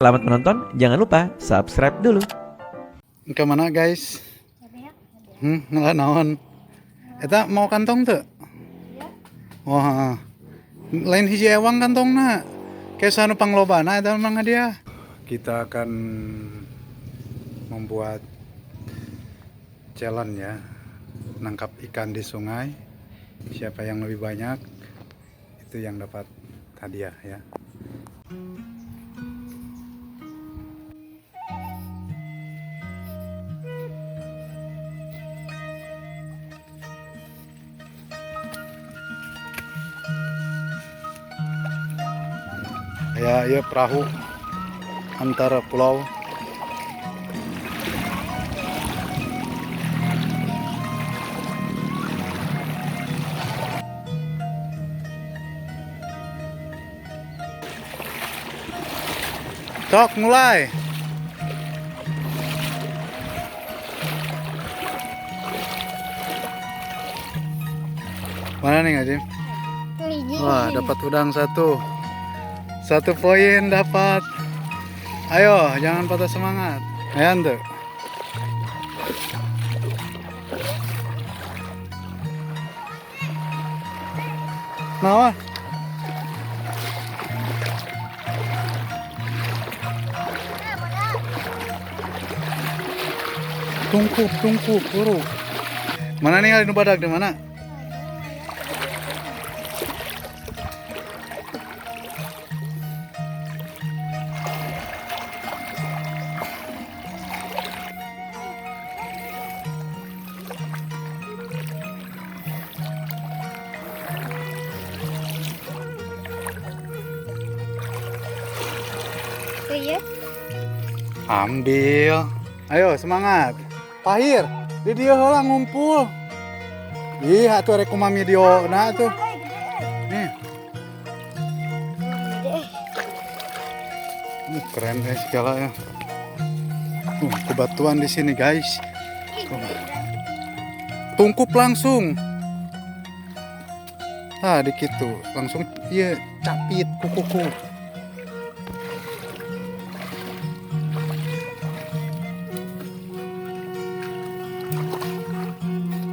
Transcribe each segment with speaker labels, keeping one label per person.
Speaker 1: Selamat menonton, jangan lupa subscribe dulu.
Speaker 2: Ke mana guys? Nggak naon. Eta mau kantong tuh? Wah, lain hiji ewang kantongna. Kayak sanu panglobana eta memang dia. Kita akan membuat challenge ya, nangkap ikan di sungai. Siapa yang lebih banyak itu yang dapat hadiah ya. Ya perahu antara pulau. Sok mulai. Mana nih Ngajim? Wah, dapat udang satu. 1 poin dapat. Ayo, jangan patah semangat. Ayan tuh. Nah, tungku, buru. Mana nih nu badak di mana? Ambil. Ayo semangat. Pahir, di dia heula ngumpul. Ih, atuh rek kumami dio na tuh. Nih. Keren guys segala ya. Kebatuan di sini guys. Tungkup langsung. Ah, dikit tuh. Langsung iya capit kuku.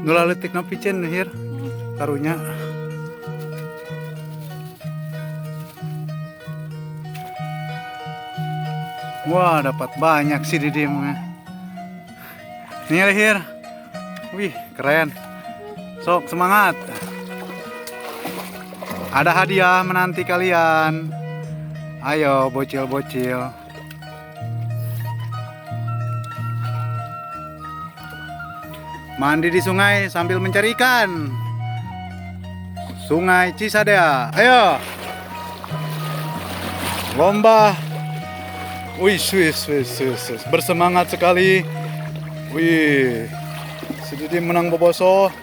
Speaker 2: Nula letik na picen hir karunya. Wah, dapat banyak sih di dia mah. Nih hir. Wih, keren. Sok semangat. Ada hadiah menanti kalian. Ayo bocil-bocil. Mandi di sungai sambil mencari ikan. Sungai Cisadea. Ayo. Lomba. Wih, bersemangat sekali. Wih. Sedikit menang boboso.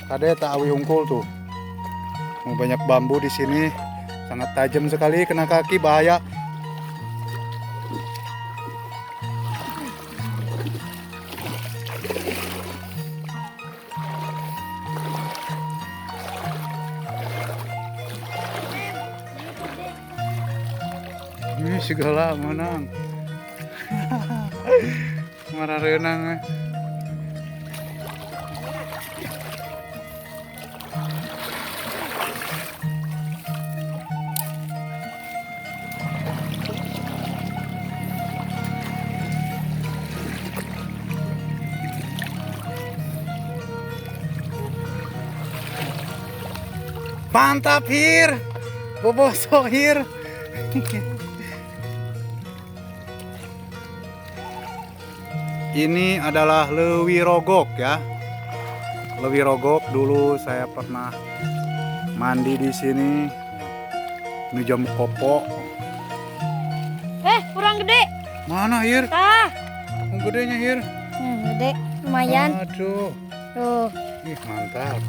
Speaker 2: Kade tak awi hungkul tuh. Banyak bambu di sini, sangat tajam sekali, kena kaki bahaya. Ini segala menang. Marah renang. Mantap hir, boboso hir. Ini adalah Lewi Rogok ya. Lewi Rogok dulu saya pernah mandi di sini. Ini jam kopo.
Speaker 3: Kurang gede.
Speaker 2: Mana hir?
Speaker 3: Tah.
Speaker 2: Gedenya hir.
Speaker 3: Gede, lumayan.
Speaker 2: Aduh.
Speaker 3: Tuh.
Speaker 2: Ih, mantap.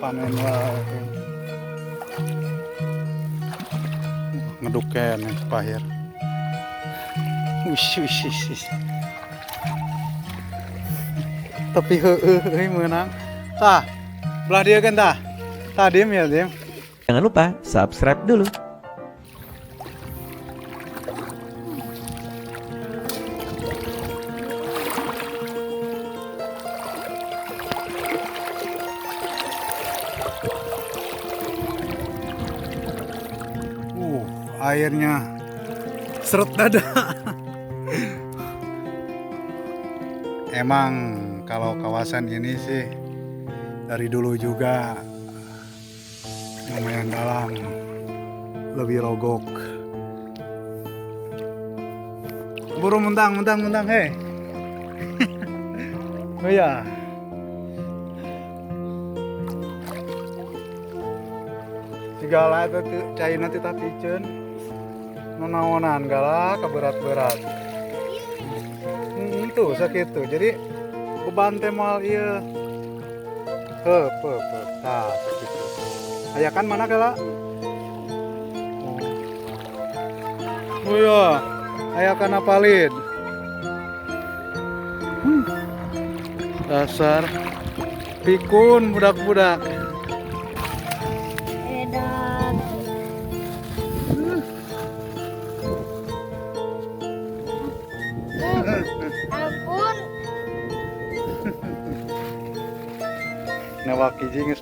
Speaker 2: panen wae. Ngeduken nih pahir. Wish. Tapi heueuh meunang. Tah, belah dia kan tah. Tah diem ya, diem.
Speaker 1: Jangan lupa subscribe dulu.
Speaker 2: Airnya seret dada. Emang kalau kawasan ini sih dari dulu juga lumayan dalam, lebih rogok. Buru muntang, hei. Oh ya. Segala itu cai nanti tapi cen menawanan galak keberat-berat. Tuh sakit tuh. Jadi beban temal iya. Tah sakit tuh. Aya kan mana galak? Oh iya. Aya kan apalid. Dasar pikun budak-budak.
Speaker 3: Edan. Ampun.
Speaker 2: Nawak kijing geus.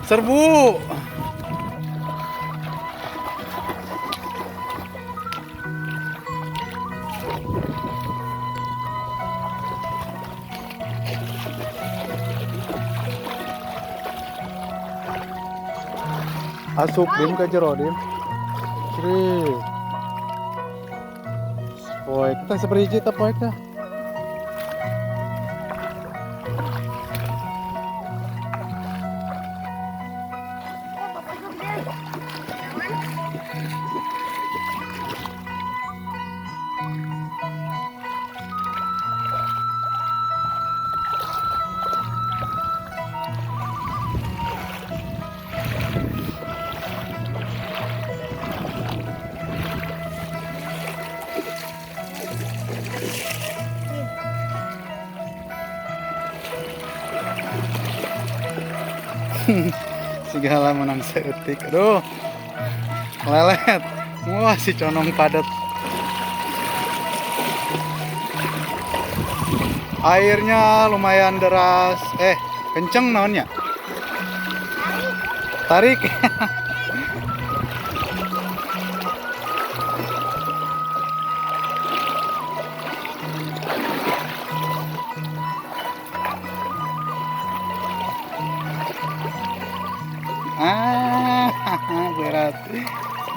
Speaker 2: Serbu. Asup dim ke jero dim. Sri. Poek teh saberiji teh poek teh. Segala menang seetik. Aduh, lelet. Wah, si conong padat. Airnya lumayan deras. Kenceng naonnya? Tarik.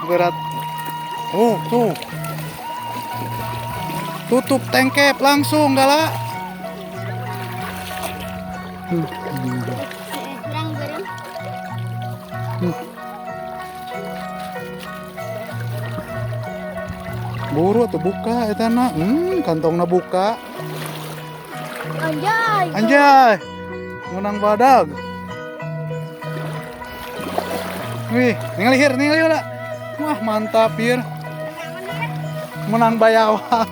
Speaker 2: Berat. Tuh. Tutup tengkep langsung galak.
Speaker 3: Kurang berem.
Speaker 2: Buru tuh buka eta na. Kantongna buka. Anjay. Menang badag. Wih, ningali lah. Wah, mantap, Pir. Menang bayawak.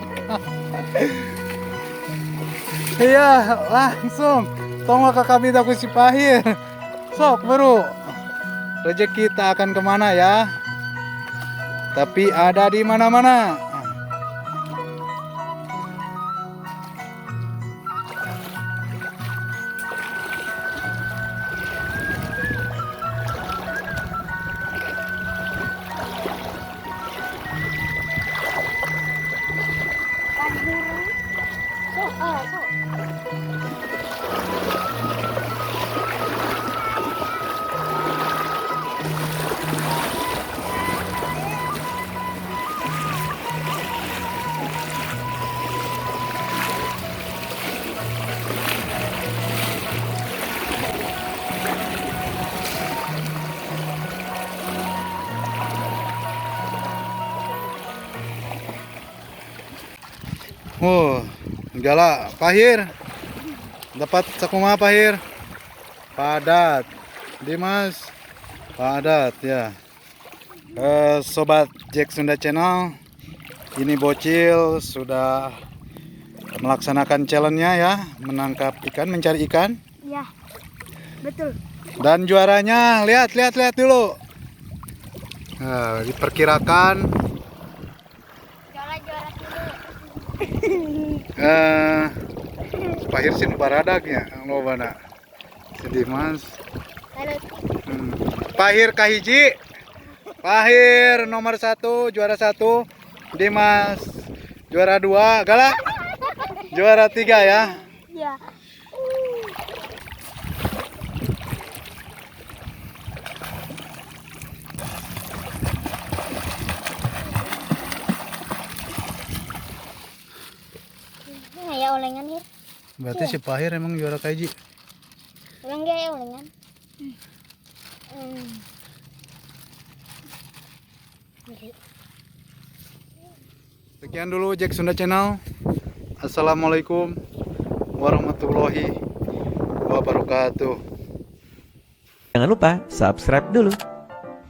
Speaker 2: Iya, langsung. Tongok kakak aku si Pahir. Sok, baru. Rezeki kita akan kemana ya? Tapi ada di mana-mana.
Speaker 3: Oh, so.
Speaker 2: Oh, gala Pahir. Dapat sakuma Pahir. Padat. Dimas. Padat ya. Sobat Jack Sunda Channel. Ini bocil sudah melaksanakan challenge-nya ya, menangkap ikan, mencari ikan.
Speaker 3: Iya. Betul.
Speaker 2: Dan juaranya lihat dulu. Nah, diperkirakan
Speaker 3: Juara dulu.
Speaker 2: Pahir sinu baradagnya lobana. Sedih Mas.
Speaker 3: Halo.
Speaker 2: Pahir kahiji. Pahir nomor 1 juara 1. Dimas juara 2. Galak juara 3 ya.
Speaker 3: Iya. Nah, ya olengan ya.
Speaker 2: Berarti si Pahir emang juara kahiji.
Speaker 3: Ulang dia ya olengan.
Speaker 2: Sekian dulu Jack Sunda Channel. Assalamualaikum warahmatullahi wabarakatuh.
Speaker 1: Jangan lupa subscribe dulu.